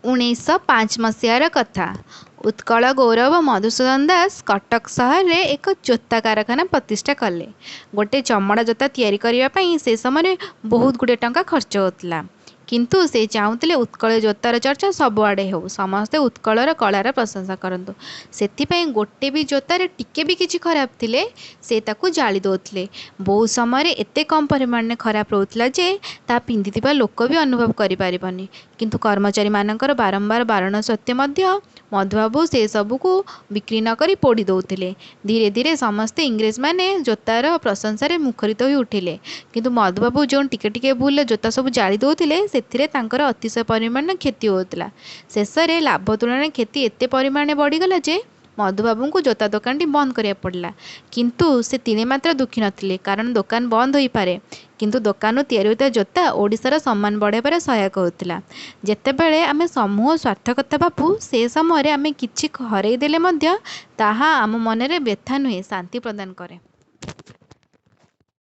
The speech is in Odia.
1905 ମସିହାର କଥା। ଉତ୍କଳ ଗୌରବ ମଧୁସୂଦନ ଦାସ କଟକ ସହରରେ ଏକ ଜୋତା କାରଖାନା ପ୍ରତିଷ୍ଠା କଲେ। ଗୋଟେ ଚମଡ଼ା ଜୋତା ତିଆରି କରିବା ପାଇଁ ସେ ସମୟରେ ବହୁତ ଗୁଡ଼ିଏ ଟଙ୍କା ଖର୍ଚ୍ଚ ହେଉଥିଲା। କିନ୍ତୁ ସେ ଚାହୁଁଥିଲେ ଉତ୍କଳ ଜୋତାର ଚର୍ଚ୍ଚା ସବୁଆଡ଼େ ହେଉ, ସମସ୍ତେ ଉତ୍କଳର କଳାର ପ୍ରଶଂସା କରନ୍ତୁ। ସେଥିପାଇଁ ଗୋଟେ ବି ଜୋତାରେ ଟିକେ ବି କିଛି ଖରାପ ଥିଲେ ସେ ତାକୁ ଜାଳି ଦେଉଥିଲେ। ବହୁତ ସମୟରେ ଏତେ କମ୍ ପରିମାଣରେ ଖରାପ ରହୁଥିଲା ଯେ ତାହା ପିନ୍ଧିଥିବା ଲୋକ ବି ଅନୁଭବ କରିପାରିବନି। କିନ୍ତୁ କର୍ମଚାରୀମାନଙ୍କର ବାରମ୍ବାର ବାରଣ ସତ୍ତ୍ୱେ ମଧ୍ୟ ମଧୁବାବୁ ସେସବୁକୁ ବିକ୍ରି ନ କରି ପୋଡ଼ି ଦେଉଥିଲେ। ଧୀରେ ଧୀରେ ସମସ୍ତେ ଇଂରେଜମାନେ ଜୋତାର ପ୍ରଶଂସାରେ ମୁଖରିତ ହୋଇ ଉଠିଲେ। କିନ୍ତୁ ମଧୁବାବୁ ଯେଉଁ ଟିକେ ଟିକେ ଭୁଲରେ ଜୋତା ସବୁ ଜାଳି ଦେଉଥିଲେ ସେଥିରେ ତାଙ୍କର ଅତିଶୟ ପରିମାଣରେ କ୍ଷତି ହେଉଥିଲା। ଶେଷରେ ଲାଭ ତୁଳନାରେ କ୍ଷତି ଏତେ ପରିମାଣରେ ବଢ଼ିଗଲା ଯେ ମଧୁବାବୁଙ୍କୁ ଜୋତା ଦୋକାନଟି ବନ୍ଦ କରିବାକୁ ପଡ଼ିଲା। କିନ୍ତୁ ସେ ତିଳେ ମାତ୍ର ଦୁଃଖୀ ନଥିଲେ, କାରଣ ଦୋକାନ ବନ୍ଦ ହୋଇପାରେ କିନ୍ତୁ ଦୋକାନରୁ ତିଆରି ହେଉଥିବା ଜୋତା ଓଡ଼ିଶାର ସମ୍ମାନ ବଢ଼ାଇବାରେ ସହାୟକ ହେଉଥିଲା। ଯେତେବେଳେ ଆମେ ସମୂହ ସ୍ୱାର୍ଥ କଥା ଭାବୁ ସେ ସମୟରେ ଆମେ କିଛି ହରାଇ ଦେଲେ ମଧ୍ୟ ତାହା ଆମ ମନରେ ବ୍ୟଥା ନୁହେଁ, ଶାନ୍ତି ପ୍ରଦାନ କରେ।